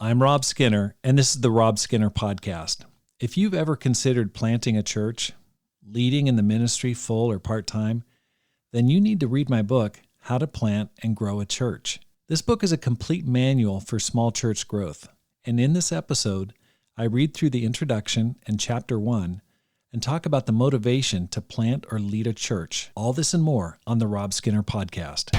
I'm Rob Skinner, and this is the Rob Skinner Podcast. If you've ever considered planting a church, leading in the ministry full or part-time, then you need to read my book, How to Plant and Grow a Church. This book is a complete manual for small church growth, and in this episode, I read through the introduction and chapter 1 and talk about the motivation to plant or lead a church. All this and more on the Rob Skinner Podcast.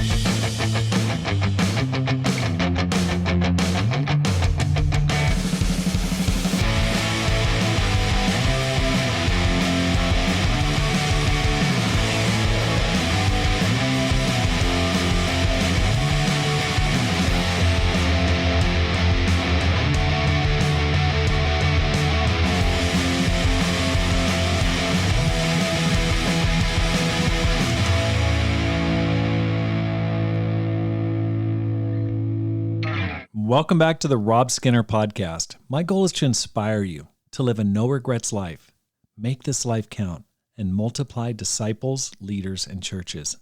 Welcome back to the Rob Skinner Podcast. My goal is to inspire you to live a no-regrets life, make this life count, and multiply disciples, leaders, and churches.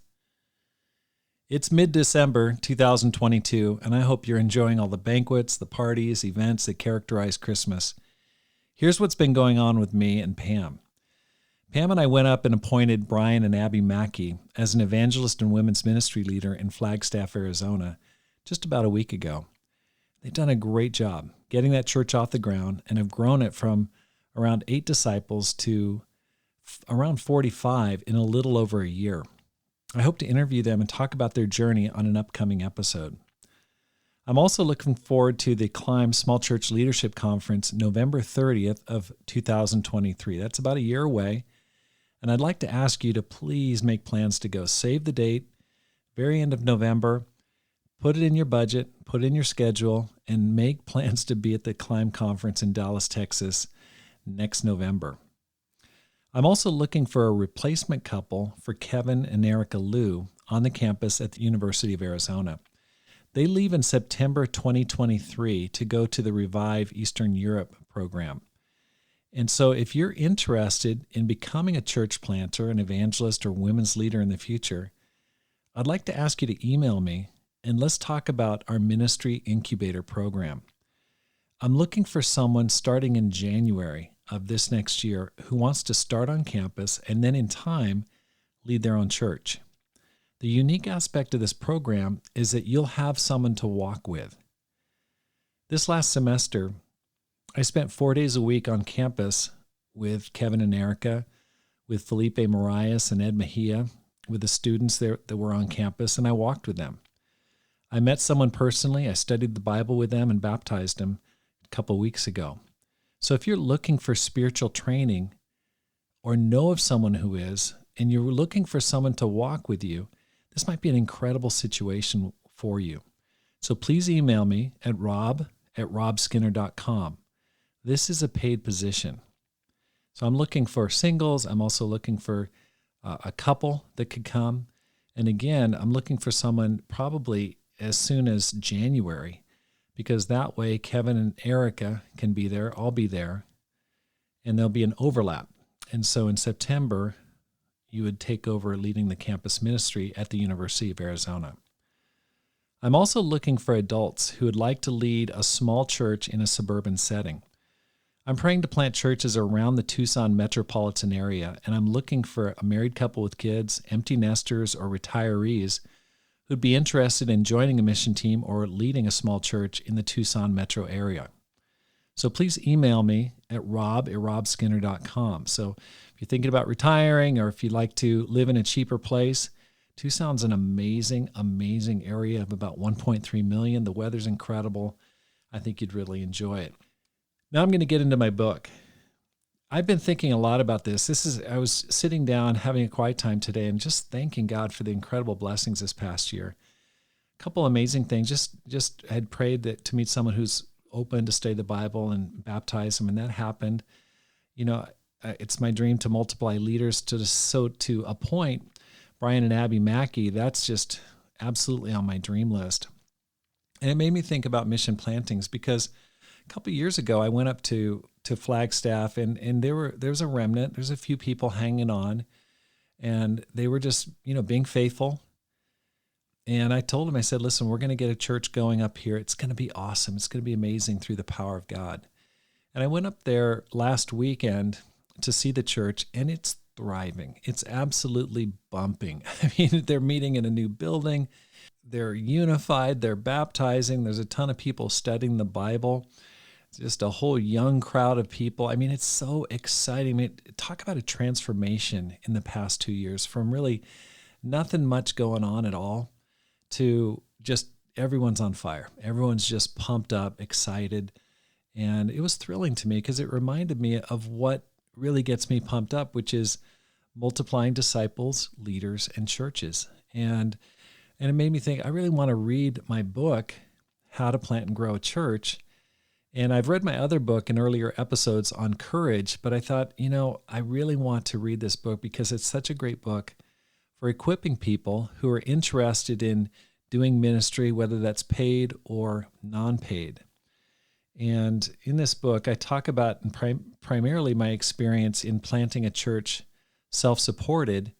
It's mid-December 2022, and I hope you're enjoying all the banquets, the parties, events that characterize Christmas. Here's what's been going on with me and Pam. Pam and I went up and appointed Brian and Abby Mackie as an evangelist and women's ministry leader in Flagstaff, Arizona, just about a week ago. They've done a great job getting that church off the ground and have grown it from around 8 disciples to around 45 in a little over a year. I hope to interview them and talk about their journey on an upcoming episode. I'm also looking forward to the Climb Small Church Leadership Conference November 30th of 2023. That's about a year away, and I'd like to ask you to please make plans to go. Save the date, very end of November. Put it in your budget, put it in your schedule, and make plans to be at the Climb Conference in Dallas, Texas next November. I'm also looking for a replacement couple for Kevin and Erica Liu on the campus at the University of Arizona. They leave in September 2023 to go to the Revive Eastern Europe program. And so if you're interested in becoming a church planter, an evangelist, or women's leader in the future, I'd like to ask you to email me and let's talk about our ministry incubator program. I'm looking for someone starting in January of this next year who wants to start on campus and then in time lead their own church. The unique aspect of this program is that you'll have someone to walk with. This last semester, I spent 4 days a week on campus with Kevin and Erica, with Felipe Marias and Ed Mejia, with the students there that were on campus, and I walked with them. I met someone personally, I studied the Bible with them and baptized them a couple weeks ago. So if you're looking for spiritual training or know of someone who is, and you're looking for someone to walk with you, this might be an incredible situation for you. So please email me at rob@robskinner.com. This is a paid position. So I'm looking for singles. I'm also looking for a couple that could come. And again, I'm looking for someone probably as soon as January, because that way Kevin and Erica can be there, I'll be there, and there'll be an overlap. And so in September, you would take over leading the campus ministry at the University of Arizona. I'm also looking for adults who would like to lead a small church in a suburban setting. I'm praying to plant churches around the Tucson metropolitan area, and I'm looking for a married couple with kids, empty nesters, or retirees who'd be interested in joining a mission team or leading a small church in the Tucson metro area. So please email me at rob@robskinner.com. So if you're thinking about retiring or if you'd like to live in a cheaper place, Tucson's an amazing, amazing area of about 1.3 million. The weather's incredible. I think you'd really enjoy it. Now I'm going to get into my book. I've been thinking a lot about this. I was sitting down having a quiet time today and just thanking God for the incredible blessings this past year. A couple amazing things. Just had prayed to meet someone who's open to study the Bible and baptize them, and that happened. You know, it's my dream to multiply leaders to appoint Brian and Abby Mackie. That's just absolutely on my dream list. And it made me think about mission plantings because a couple of years ago I went up to Flagstaff, and there's a remnant. There's a few people hanging on, and they were just, being faithful. And I told him, I said, listen, we're going to get a church going up here. It's going to be awesome. It's going to be amazing through the power of God. And I went up there last weekend to see the church, and it's thriving. It's absolutely bumping. I mean, they're meeting in a new building. They're unified. They're baptizing. There's a ton of people studying the Bible. It's just a whole young crowd of people. I mean, it's so exciting. I mean, talk about a transformation in the past 2 years from really nothing much going on at all to just everyone's on fire. Everyone's just pumped up, excited. And it was thrilling to me because it reminded me of what really gets me pumped up, which is multiplying disciples, leaders, and churches. And it made me think, I really want to read my book, How to Plant and Grow a Church. And I've read my other book in earlier episodes on courage, but I thought, I really want to read this book because it's such a great book for equipping people who are interested in doing ministry, whether that's paid or non-paid. And in this book, I talk about primarily my experience in planting a church self-supported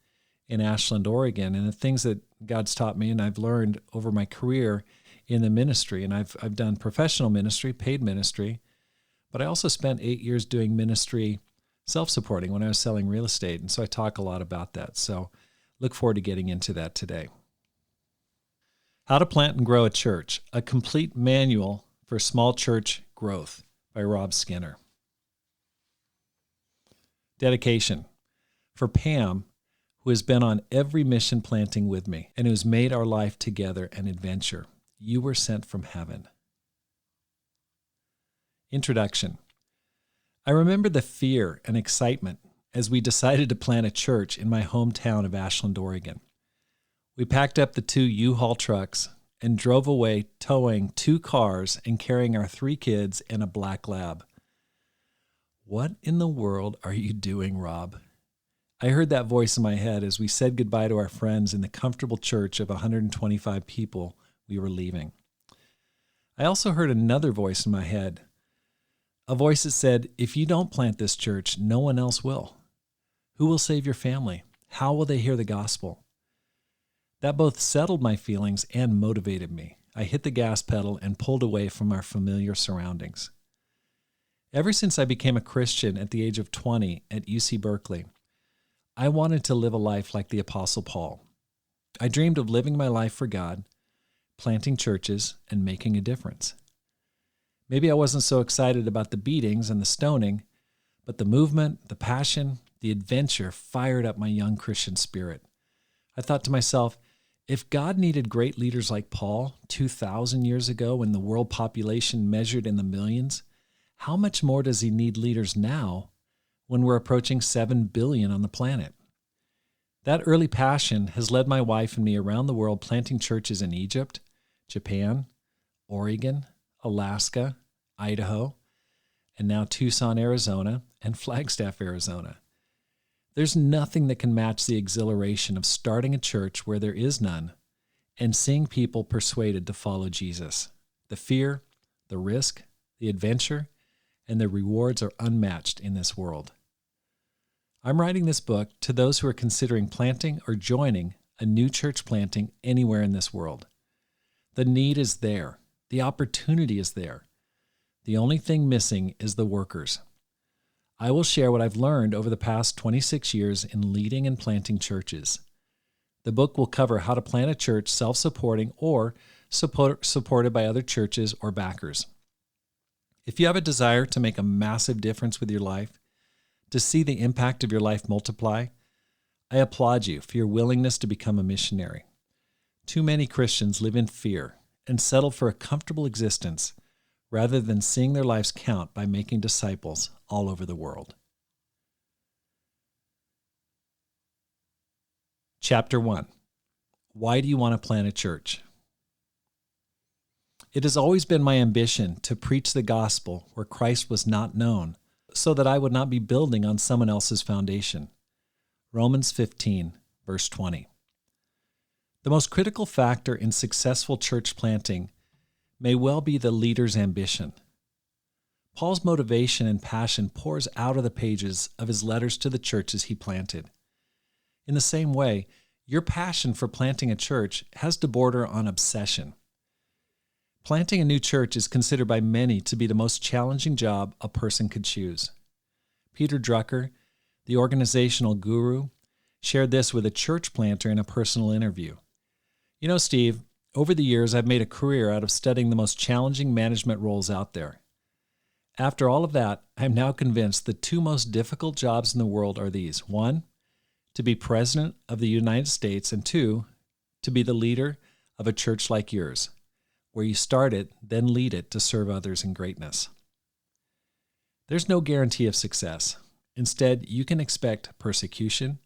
in Ashland, Oregon, and the things that God's taught me and I've learned over my career in the ministry. And I've done professional ministry, paid ministry, but I also spent 8 years doing ministry self-supporting when I was selling real estate. And so I talk a lot about that. So look forward to getting into that today. How to Plant and Grow a Church, a complete manual for small church growth by Rob Skinner. Dedication. For Pam, who has been on every mission planting with me and who's made our life together an adventure. You were sent from heaven. Introduction. I remember the fear and excitement as we decided to plant a church in my hometown of Ashland, Oregon. We packed up the 2 U-Haul trucks and drove away towing 2 cars and carrying our 3 kids and a black lab. What in the world are you doing, Rob? I heard that voice in my head as we said goodbye to our friends in the comfortable church of 125 people we were leaving. I also heard another voice in my head, a voice that said, if you don't plant this church, no one else will. Who will save your family? How will they hear the gospel? That both settled my feelings and motivated me. I hit the gas pedal and pulled away from our familiar surroundings. Ever since I became a Christian at the age of 20 at UC Berkeley, I wanted to live a life like the Apostle Paul. I dreamed of living my life for God, planting churches, and making a difference. Maybe I wasn't so excited about the beatings and the stoning, but the movement, the passion, the adventure fired up my young Christian spirit. I thought to myself, if God needed great leaders like Paul 2,000 years ago when the world population measured in the millions, how much more does he need leaders now when we're approaching 7 billion on the planet? That early passion has led my wife and me around the world planting churches in Egypt, Japan, Oregon, Alaska, Idaho, and now Tucson, Arizona, and Flagstaff, Arizona. There's nothing that can match the exhilaration of starting a church where there is none and seeing people persuaded to follow Jesus. The fear, the risk, the adventure, and the rewards are unmatched in this world. I'm writing this book to those who are considering planting or joining a new church planting anywhere in this world. The need is there. The opportunity is there. The only thing missing is the workers. I will share what I've learned over the past 26 years in leading and planting churches. The book will cover how to plant a church self-supporting or supported by other churches or backers. If you have a desire to make a massive difference with your life, to see the impact of your life multiply, I applaud you for your willingness to become a missionary. Too many Christians live in fear and settle for a comfortable existence rather than seeing their lives count by making disciples all over the world. Chapter 1. Why do you want to plant a church? It has always been my ambition to preach the gospel where Christ was not known, so that I would not be building on someone else's foundation. Romans 15, verse 20. The most critical factor in successful church planting may well be the leader's ambition. Paul's motivation and passion pours out of the pages of his letters to the churches he planted. In the same way, Your passion for planting a church has to border on obsession. Planting a new church is considered by many to be the most challenging job a person could choose. Peter Drucker, the organizational guru, shared this with a church planter in a personal interview. You know, Steve, over the years I've made a career out of studying the most challenging management roles out there. After all of that, I'm now convinced the two most difficult jobs in the world are these. 1, to be president of the United States, and 2, to be the leader of a church like yours, where you start it, then lead it to serve others in greatness. There's no guarantee of success. Instead, you can expect persecution,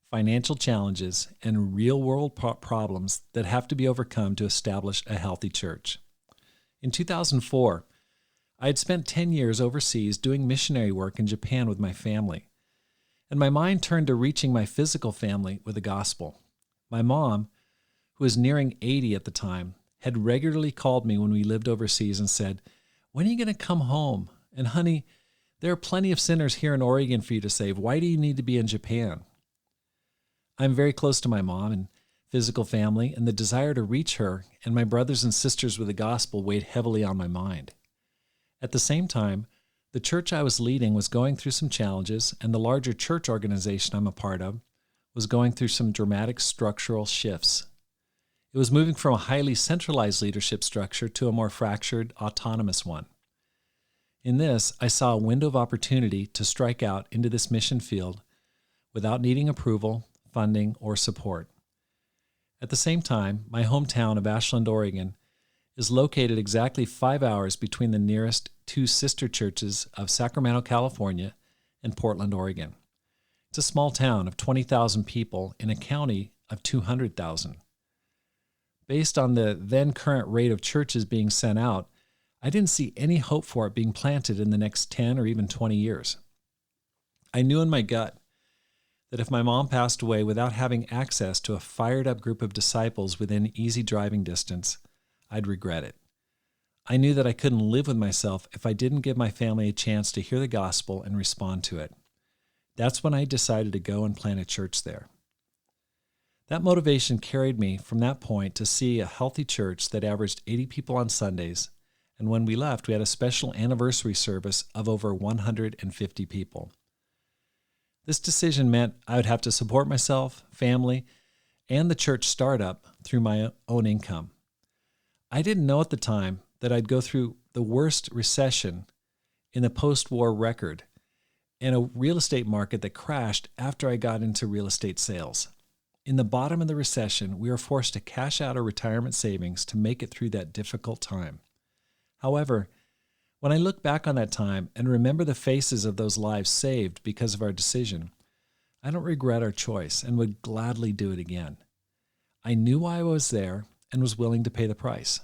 financial challenges, and real-world problems that have to be overcome to establish a healthy church. In 2004, I had spent 10 years overseas doing missionary work in Japan with my family, and my mind turned to reaching my physical family with the gospel. My mom, who was nearing 80 at the time, had regularly called me when we lived overseas and said, "When are you going to come home? And honey, there are plenty of sinners here in Oregon for you to save. Why do you need to be in Japan?" I'm very close to my mom and physical family, and the desire to reach her and my brothers and sisters with the gospel weighed heavily on my mind. At the same time, the church I was leading was going through some challenges, and the larger church organization I'm a part of was going through some dramatic structural shifts. It was moving from a highly centralized leadership structure to a more fractured, autonomous one. In this, I saw a window of opportunity to strike out into this mission field without needing approval, funding, or support. At the same time, my hometown of Ashland, Oregon, is located exactly 5 hours between the nearest two sister churches of Sacramento, California, and Portland, Oregon. It's a small town of 20,000 people in a county of 200,000. Based on the then current rate of churches being sent out, I didn't see any hope for it being planted in the next 10 or even 20 years. I knew in my gut that if my mom passed away without having access to a fired-up group of disciples within easy driving distance, I'd regret it. I knew that I couldn't live with myself if I didn't give my family a chance to hear the gospel and respond to it. That's when I decided to go and plant a church there. That motivation carried me from that point to see a healthy church that averaged 80 people on Sundays, and when we left, we had a special anniversary service of over 150 people. This decision meant I would have to support myself, family, and the church startup through my own income. I didn't know at the time that I'd go through the worst recession in the post-war record and a real estate market that crashed after I got into real estate sales. In the bottom of the recession, we were forced to cash out our retirement savings to make it through that difficult time. However, when I look back on that time and remember the faces of those lives saved because of our decision, I don't regret our choice and would gladly do it again. I knew why I was there and was willing to pay the price.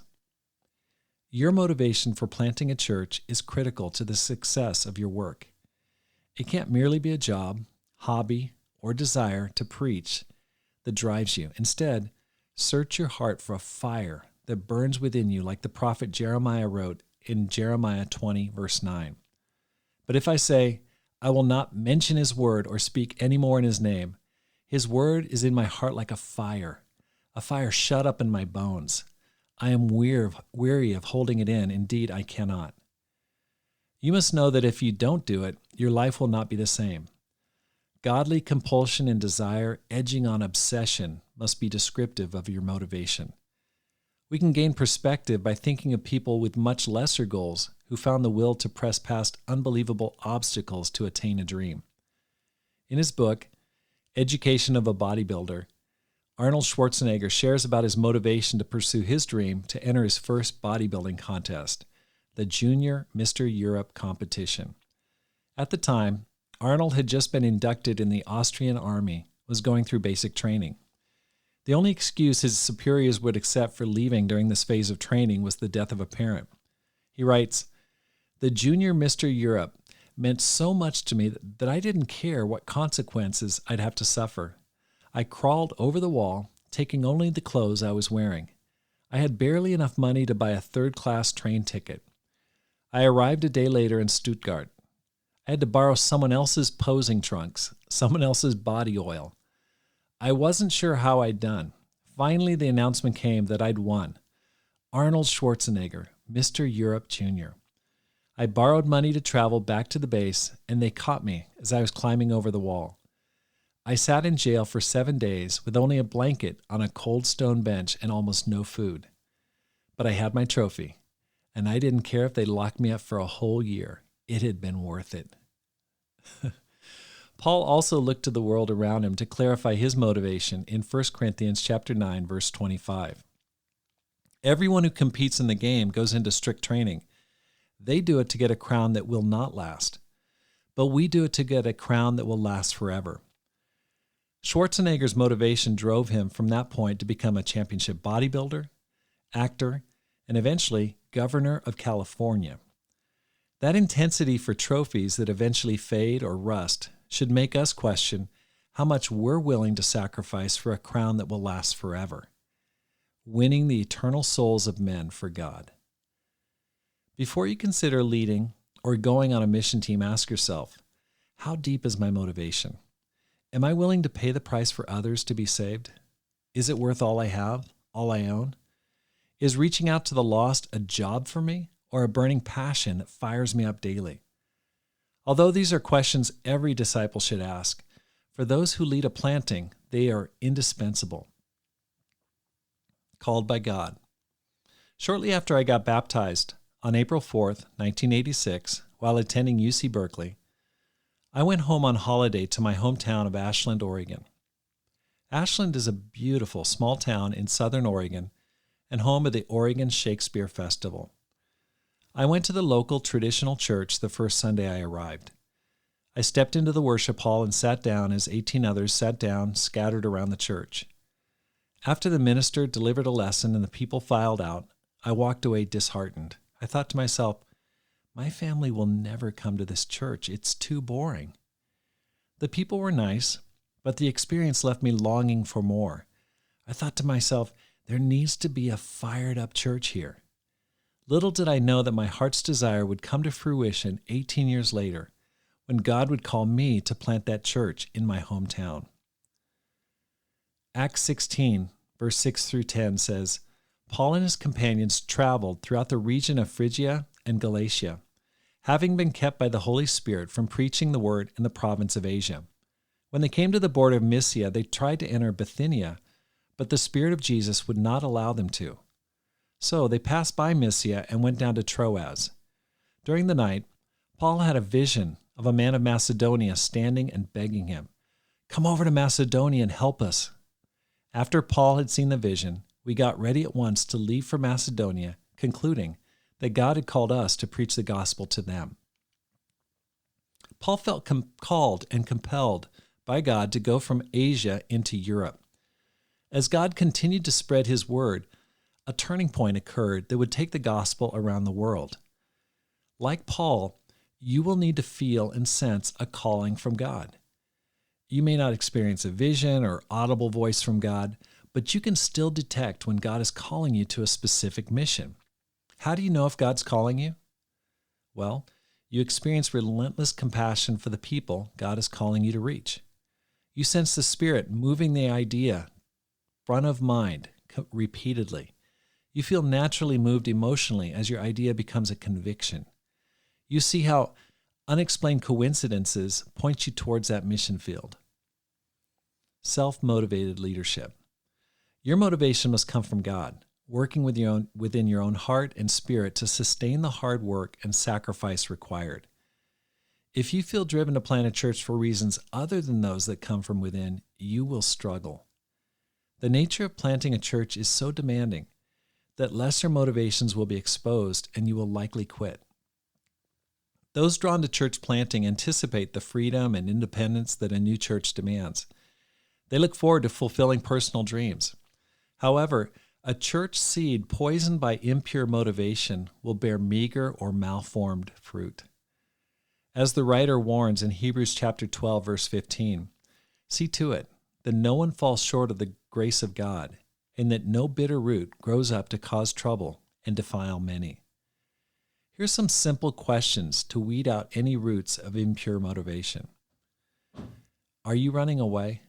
Your motivation for planting a church is critical to the success of your work. It can't merely be a job, hobby, or desire to preach that drives you. Instead, search your heart for a fire that burns within you, like the prophet Jeremiah wrote in Jeremiah 20, verse 9. But if I say, I will not mention his word or speak any more in his name, his word is in my heart like a fire shut up in my bones. I am weary of holding it in. Indeed, I cannot. You must know that if you don't do it, your life will not be the same. Godly compulsion and desire edging on obsession must be descriptive of your motivation. We can gain perspective by thinking of people with much lesser goals who found the will to press past unbelievable obstacles to attain a dream. In his book, Education of a Bodybuilder, Arnold Schwarzenegger shares about his motivation to pursue his dream to enter his first bodybuilding contest, the Junior Mr. Europe competition. At the time, Arnold had just been inducted in the Austrian army, was going through basic training. The only excuse his superiors would accept for leaving during this phase of training was the death of a parent. He writes, "The Junior Mr. Europe meant so much to me that I didn't care what consequences I'd have to suffer. I crawled over the wall, taking only the clothes I was wearing. I had barely enough money to buy a third-class train ticket. I arrived a day later in Stuttgart. I had to borrow someone else's posing trunks, someone else's body oil. I wasn't sure how I'd done. Finally, the announcement came that I'd won. Arnold Schwarzenegger, Mr. Europe Jr. I borrowed money to travel back to the base, and they caught me as I was climbing over the wall. I sat in jail for 7 days with only a blanket on a cold stone bench and almost no food. But I had my trophy, and I didn't care if they locked me up for a whole year. It had been worth it. Paul also looked to the world around him to clarify his motivation in 1 Corinthians chapter 9, verse 25. Everyone who competes in the game goes into strict training. They do it to get a crown that will not last, but we do it to get a crown that will last forever. Schwarzenegger's motivation drove him from that point to become a championship bodybuilder, actor, and eventually governor of California. That intensity for trophies that eventually fade or rust should make us question how much we're willing to sacrifice for a crown that will last forever, winning the eternal souls of men for God. Before you consider leading or going on a mission team, ask yourself, how deep is my motivation? Am I willing to pay the price for others to be saved? Is it worth all I have, all I own? Is reaching out to the lost a job for me or a burning passion that fires me up daily? Although these are questions every disciple should ask, for those who lead a planting, they are indispensable. Called by God. Shortly after I got baptized, on April 4th, 1986, while attending UC Berkeley, I went home on holiday to my hometown of Ashland, Oregon. Ashland is a beautiful small town in southern Oregon and home of the Oregon Shakespeare Festival. I went to the local traditional church the first Sunday I arrived. I stepped into the worship hall and sat down as 18 others sat down, scattered around the church. After the minister delivered a lesson and the people filed out, I walked away disheartened. I thought to myself, my family will never come to this church. It's too boring. The people were nice, but the experience left me longing for more. I thought to myself, there needs to be a fired-up church here. Little did I know that my heart's desire would come to fruition 18 years later, when God would call me to plant that church in my hometown. Acts 16, verse 6 through 10 says, Paul and his companions traveled throughout the region of Phrygia and Galatia, having been kept by the Holy Spirit from preaching the word in the province of Asia. When they came to the border of Mysia, they tried to enter Bithynia, but the Spirit of Jesus would not allow them to. So they passed by Mysia and went down to Troas. During the night, Paul had a vision of a man of Macedonia standing and begging him, "Come over to Macedonia and help us." After Paul had seen the vision, we got ready at once to leave for Macedonia, concluding that God had called us to preach the gospel to them. Paul felt called and compelled by God to go from Asia into Europe. As God continued to spread his word, a turning point occurred that would take the gospel around the world. Like Paul, you will need to feel and sense a calling from God. You may not experience a vision or audible voice from God, but you can still detect when God is calling you to a specific mission. How do you know if God's calling you? Well, you experience relentless compassion for the people God is calling you to reach. You sense the Spirit moving the idea front of mind repeatedly. You feel naturally moved emotionally as your idea becomes a conviction. You see how unexplained coincidences point you towards that mission field. Self-motivated leadership. Your motivation must come from God, working within your own heart and spirit to sustain the hard work and sacrifice required. If you feel driven to plant a church for reasons other than those that come from within, you will struggle. The nature of planting a church is so demanding that lesser motivations will be exposed and you will likely quit. Those drawn to church planting anticipate the freedom and independence that a new church demands. They look forward to fulfilling personal dreams. However, a church seed poisoned by impure motivation will bear meager or malformed fruit. As the writer warns in Hebrews chapter 12, verse 15, see to it that no one falls short of the grace of God, and that no bitter root grows up to cause trouble and defile many. Here's some simple questions to weed out any roots of impure motivation. Are you running away?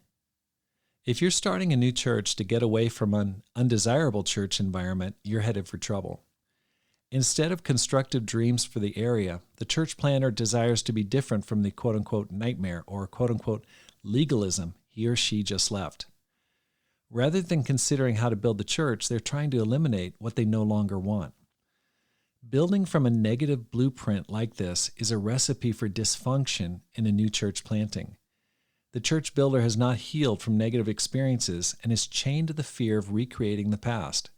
If you're starting a new church to get away from an undesirable church environment, you're headed for trouble. Instead of constructive dreams for the area, the church planner desires to be different from the quote-unquote nightmare or quote-unquote legalism he or she just left. Rather than considering how to build the church, they're trying to eliminate what they no longer want. Building from a negative blueprint like this is a recipe for dysfunction in a new church planting. The church builder has not healed from negative experiences and is chained to the fear of recreating the past.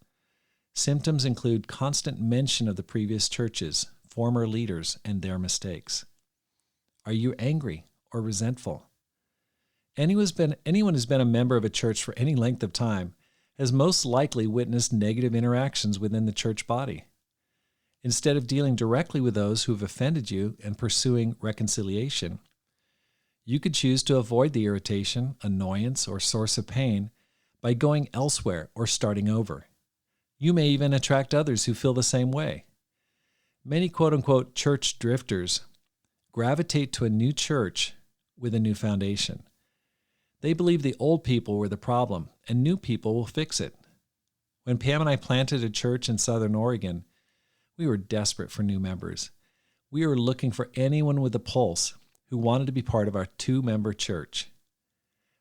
Symptoms include constant mention of the previous churches, former leaders, and their mistakes. Are you angry or resentful? Anyone who's been a member of a church for any length of time has most likely witnessed negative interactions within the church body. Instead of dealing directly with those who have offended you and pursuing reconciliation, you could choose to avoid the irritation, annoyance, or source of pain by going elsewhere or starting over. You may even attract others who feel the same way. Many quote-unquote church drifters gravitate to a new church with a new foundation. They believe the old people were the problem and new people will fix it. When Pam and I planted a church in Southern Oregon, we were desperate for new members. We were looking for anyone with a pulse who wanted to be part of our 2-member church.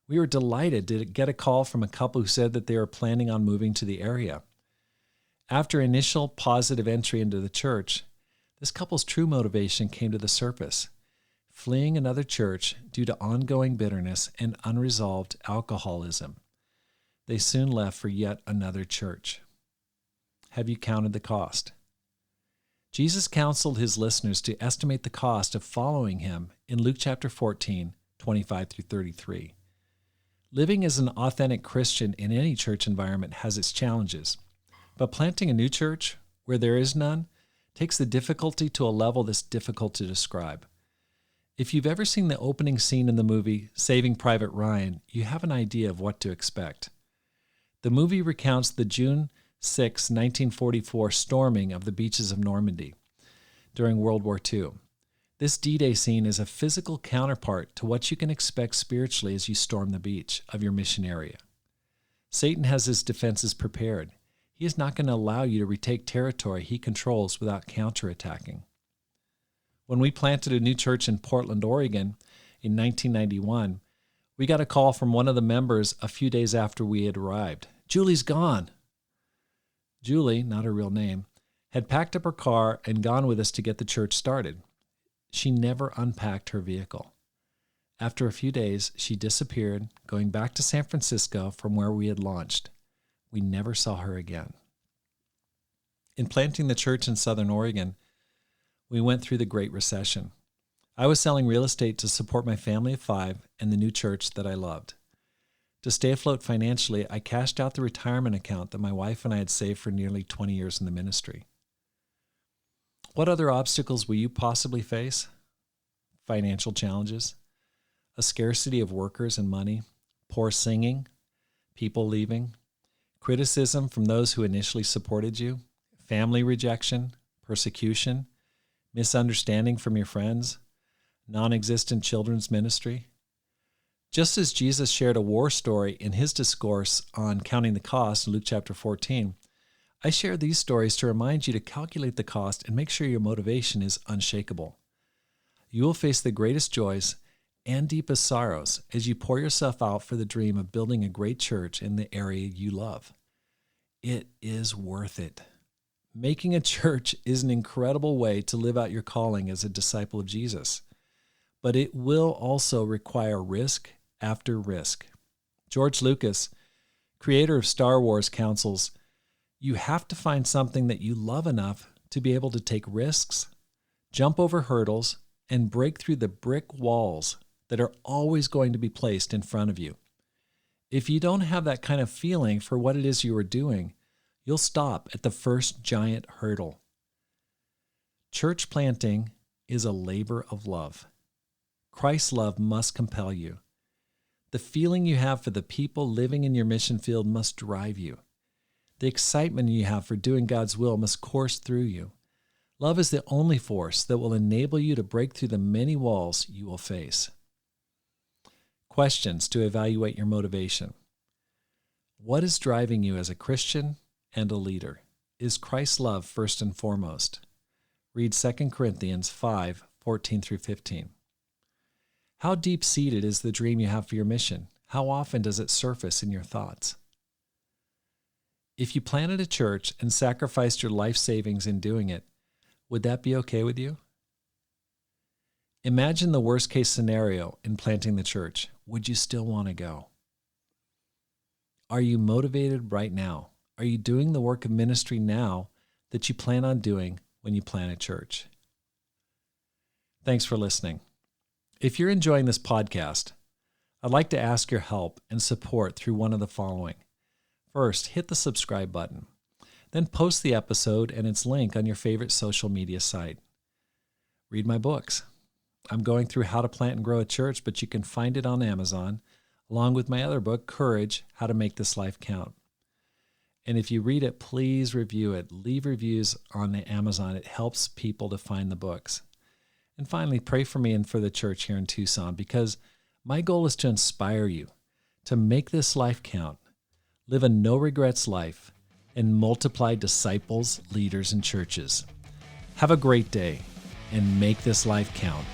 We were delighted to get a call from a couple who said that they were planning on moving to the area. After initial positive entry into the church, this couple's true motivation came to the surface, fleeing another church due to ongoing bitterness and unresolved alcoholism. They soon left for yet another church. Have you counted the cost? Jesus counseled his listeners to estimate the cost of following him in Luke chapter 14, 25 through 33. Living as an authentic Christian in any church environment has its challenges, but planting a new church where there is none takes the difficulty to a level that's difficult to describe. If you've ever seen the opening scene in the movie Saving Private Ryan, you have an idea of what to expect. The movie recounts the June 6, 1944 storming of the beaches of Normandy during World War II. This D-Day scene is a physical counterpart to what you can expect spiritually as you storm the beach of your mission area. Satan has his defenses prepared. He is not going to allow you to retake territory he controls without counterattacking. When we planted a new church in Portland, Oregon in 1991, we got a call from one of the members a few days after we had arrived. "Julie's gone." Julie, not her real name, had packed up her car and gone with us to get the church started. She never unpacked her vehicle. After a few days, she disappeared, going back to San Francisco from where we had launched. We never saw her again. In planting the church in Southern Oregon, we went through the Great Recession. I was selling real estate to support my family of 5 and the new church that I loved. To stay afloat financially, I cashed out the retirement account that my wife and I had saved for nearly 20 years in the ministry. What other obstacles will you possibly face? Financial challenges, a scarcity of workers and money, poor singing, people leaving, criticism from those who initially supported you, family rejection, persecution, misunderstanding from your friends, non-existent children's ministry. Just as Jesus shared a war story in his discourse on counting the cost in Luke chapter 14, I share these stories to remind you to calculate the cost and make sure your motivation is unshakable. You will face the greatest joys and deepest sorrows as you pour yourself out for the dream of building a great church in the area you love. It is worth it. Making a church is an incredible way to live out your calling as a disciple of Jesus, but it will also require risk after risk. George Lucas, creator of Star Wars, counsels, you have to find something that you love enough to be able to take risks, jump over hurdles, and break through the brick walls that are always going to be placed in front of you. If you don't have that kind of feeling for what it is you are doing, you'll stop at the first giant hurdle. Church planting is a labor of love. Christ's love must compel you. The feeling you have for the people living in your mission field must drive you. The excitement you have for doing God's will must course through you. Love is the only force that will enable you to break through the many walls you will face. Questions to evaluate your motivation. What is driving you as a Christian and a leader? Is Christ's love first and foremost? Read 2 Corinthians 5:14 through 15. How deep-seated is the dream you have for your mission? How often does it surface in your thoughts? If you planted a church and sacrificed your life savings in doing it, would that be okay with you? Imagine the worst-case scenario in planting the church. Would you still want to go? Are you motivated right now? Are you doing the work of ministry now that you plan on doing when you plant a church? Thanks for listening. If you're enjoying this podcast, I'd like to ask your help and support through one of the following. First, hit the subscribe button. Then post the episode and its link on your favorite social media site. Read my books. I'm going through How to Plant and Grow a Church, but you can find it on Amazon, along with my other book, Courage, How to Make This Life Count. And if you read it, please review it. Leave reviews on Amazon. It helps people to find the books. And finally, pray for me and for the church here in Tucson, because my goal is to inspire you to make this life count, live a no-regrets life, and multiply disciples, leaders, and churches. Have a great day, and make this life count.